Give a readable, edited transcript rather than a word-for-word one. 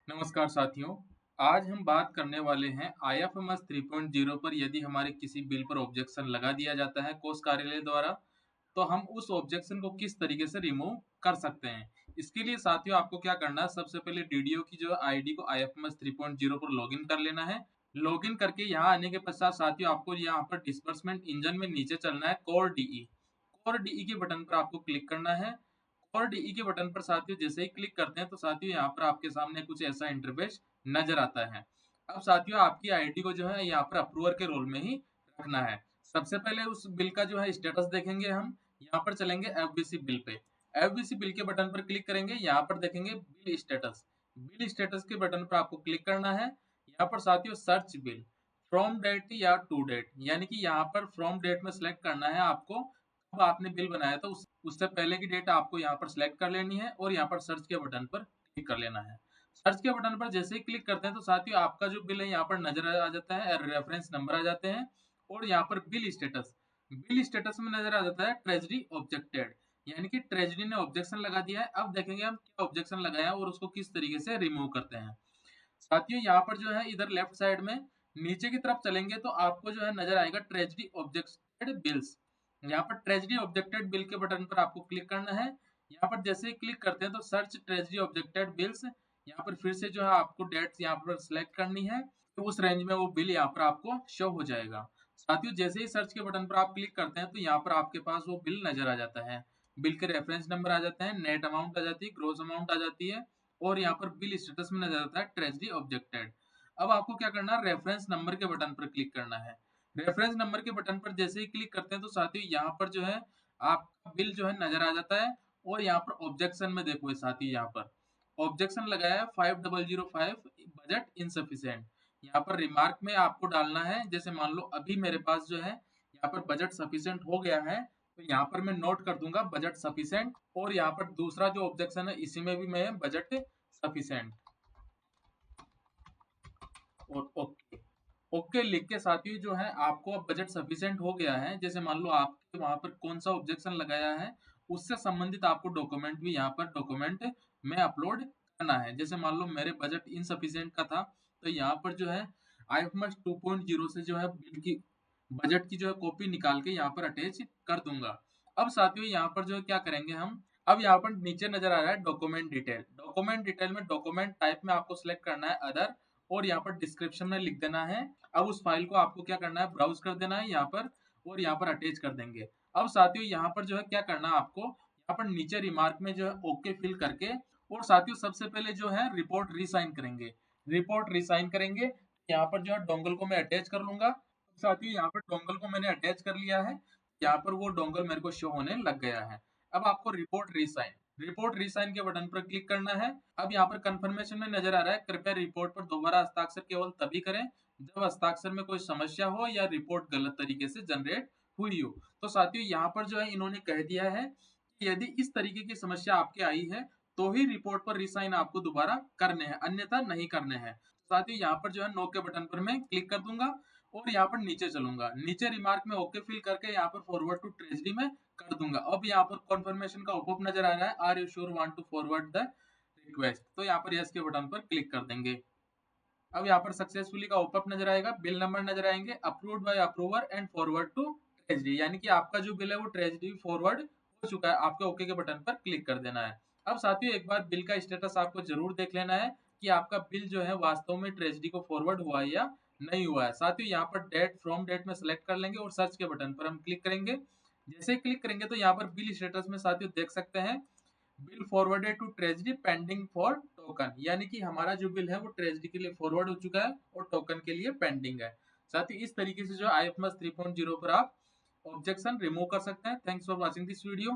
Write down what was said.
नमस्कार साथियों। आज हम बात करने वाले हैं आईएफएमएस 3.0 पर। यदि हमारे किसी बिल पर ऑब्जेक्शन लगा दिया जाता है कोष कार्यालय द्वारा, तो हम उस ऑब्जेक्शन को किस तरीके से रिमूव कर सकते हैं। इसके लिए साथियों आपको क्या करना है, सबसे पहले डीडीओ की जो आईडी को आईएफएमएस 3.0 पर लॉगिन कर लेना है। लॉगिन करके यहाँ आने के पश्चात साथियों आपको यहाँ पर डिस्बर्समेंट इंजन में नीचे चलना है। कोर डीई के बटन पर आपको क्लिक करना है। और डीई के बटन पर साथियों जैसे ही क्लिक करते हैं तो साथियों यहाँ पर आपके सामने कुछ ऐसा इंटरफेस नजर आता है। अब साथियों आपकी आईडी को जो है यहाँ पर अप्रूवर के रोल में ही रखना है। सबसे पहले उस बिल का जो है स्टेटस देखेंगे हम। यहाँ पर चलेंगे FBC bill pay. FBC bill के बटन पर क्लिक करेंगे, यहाँ पर देखेंगे बिल स्टेटस। बिल स्टेटस के बटन पर आपको क्लिक करना है। यहाँ पर साथियों सर्च बिल फ्रॉम डेट या टू डेट, यानी कि यहाँ पर फ्रॉम डेट में सिलेक्ट करना है आपको कब आपने बिल बनाया था उससे पहले की डेट आपको यहाँ पर सिलेक्ट कर लेनी है और यहाँ पर सर्च के बटन पर क्लिक कर लेना है। सर्च के बटन पर जैसे ही क्लिक करते हैं तो साथियों आपका जो बिल है यहाँ पर नजर आ जाता है, रेफरेंस नंबर आ जाते हैं और यहाँ पर बिल स्टेटस में नजर आ जाता है ट्रेजरी ऑब्जेक्टेड, यानी कि ट्रेजरी ने ऑब्जेक्शन लगा दिया है। अब देखेंगे हम क्या ऑब्जेक्शन लगाया है और उसको किस तरीके से रिमूव करते हैं। साथियों यहाँ पर जो है इधर लेफ्ट साइड में नीचे की तरफ चलेंगे तो आपको जो है नजर आएगा ट्रेजरी ऑब्जेक्टेड बिल्स। यहाँ पर ट्रेजरी ऑब्जेक्टेड बिल के बटन पर आपको क्लिक करना है। यहाँ पर जैसे ही क्लिक करते हैं तो सर्च ट्रेजरी ऑब्जेक्टेड बिल्स, यहाँ पर फिर से जो है आपको डेट्स यहाँ पर सिलेक्ट करनी है, तो उस रेंज में वो बिल यहाँ पर आपको शो हो जाएगा। साथियों जैसे ही सर्च के बटन पर आप क्लिक करते हैं तो यहाँ पर आपके पास वो बिल नजर आ जाता है। बिल के रेफरेंस नंबर आ जाते हैं, नेट अमाउंट आ जाती है, ग्रोस अमाउंट आ जाती है और यहाँ पर बिल स्टेटस में नजर आता है ट्रेजरी ऑब्जेक्टेड। अब आपको क्या करना है, रेफरेंस नंबर के बटन पर क्लिक करना है। रेफरेंस नंबर के बटन पर जैसे ही क्लिक करते हैं तो साथियों यहाँ पर जो है आपका बिल जो है नजर आ जाता है और यहाँ पर ऑब्जेक्शन में देखो साथियों यहाँ पर ऑब्जेक्शन लगाया है 5005 बजट इनसफिशिएंट। यहाँ पर रिमार्क में आपको डालना है, जैसे मान लो अभी मेरे पास जो है यहाँ पर बजट सफिशिएंट हो गया है तो यहाँ पर मैं नोट कर दूंगा बजट सफिशिएंट और यहाँ पर दूसरा जो ऑब्जेक्शन है इसी में भी मैं बजट सफिशिएंट और ओके ओके लिख के साथियों जो है आपको अब बजट सफिशिएंट हो गया है। जैसे मान लो आपके वहां पर कौन सा ऑब्जेक्शन लगाया है उससे संबंधित आपको डॉक्यूमेंट भी यहाँ पर डॉक्यूमेंट में अपलोड करना है। जैसे मान लो मेरे बजट इनसफिशिएंट का था तो यहाँ पर जो है आईएफएमएस 2.0 से जो है बिल की बजट की जो है कॉपी निकाल के यहाँ पर अटैच कर दूंगा। अब साथियों यहाँ पर जो है क्या करेंगे हम, अब यहाँ पर नीचे नजर आ रहा है डॉक्यूमेंट डिटेल में डॉक्यूमेंट टाइप में आपको सिलेक्ट करना है अदर और यहाँ पर डिस्क्रिप्शन में लिख देना है। अब उस फाइल को आपको क्या करना है, ब्राउज कर देना है यहाँ पर और यहाँ पर अटैच कर देंगे। अब साथियों यहाँ पर जो है क्या करना है आपको, यहाँ पर नीचे रिमार्क में जो है ओके फिल करके और साथियों सबसे पहले जो है रिपोर्ट रिसाइन करेंगे। यहाँ पर जो है डोंगल को मैं अटैच कर लूंगा। साथियों यहाँ पर डोंगल को मैंने अटैच कर लिया है, यहाँ पर वो डोंगल मेरे को शो होने लग गया है। अब आपको रिपोर्ट रिसाइन के बटन पर क्लिक करना है। अब यहाँ पर कंफर्मेशन में नजर आ रहा है कृपया रिपोर्ट पर दोबारा हस्ताक्षर केवल तभी करें जब हस्ताक्षर में कोई समस्या हो या रिपोर्ट गलत तरीके से जनरेट हुई हो। तो साथियों यहाँ पर जो है इन्होंने कह दिया है कि यदि इस तरीके की समस्या आपके आई है तो ही रिपोर्ट पर रिसाइन आपको दोबारा करने हैं, अन्यथा नहीं करने हैं। साथियों यहाँ पर जो है नो के बटन पर मैं क्लिक कर दूंगा और यहाँ पर नीचे चलूंगा। नीचे रिमार्क में ओके फिल करके यहाँ पर फॉरवर्ड टू ट्रेजरी में कर दूंगा। अब यहाँ पर कॉन्फर्मेशन का पॉपअप नजर आ रहा है, are you sure want to forward the request, तो यहाँ पर यस के बटन पर क्लिक कर देंगे। अब यहाँ पर सक्सेसफुली का पॉपअप नजर आएगा, बिल नंबर नजर आएंगे, approved by approver and forward to treasury, यानी कि आपका जो बिल है वो ट्रेजरी फॉरवर्ड हो चुका है। आपके ओके के बटन पर क्लिक कर देना है। अब साथियों एक बार बिल का स्टेटस आपको जरूर देख लेना है कि आपका बिल जो है वास्तव में ट्रेजरी को फॉरवर्ड हुआ है या नहीं हुआ है। साथियों यहाँ पर डेट फ्रॉम डेट में सेलेक्ट कर लेंगे और सर्च के बटन पर हम क्लिक करेंगे। जैसे ही क्लिक करेंगे तो यहाँ पर बिल स्टेटस में साथियों देख सकते हैं bill forwarded to treasury pending for token, यानी कि हमारा जो बिल है वो ट्रेजरी के लिए फॉरवर्ड हो चुका है और टोकन के लिए पेंडिंग है। साथ ही इस तरीके से जो आईएफएमएस 3.0 पर आप ऑब्जेक्शन रिमूव कर सकते हैं। Thanks for watching this video.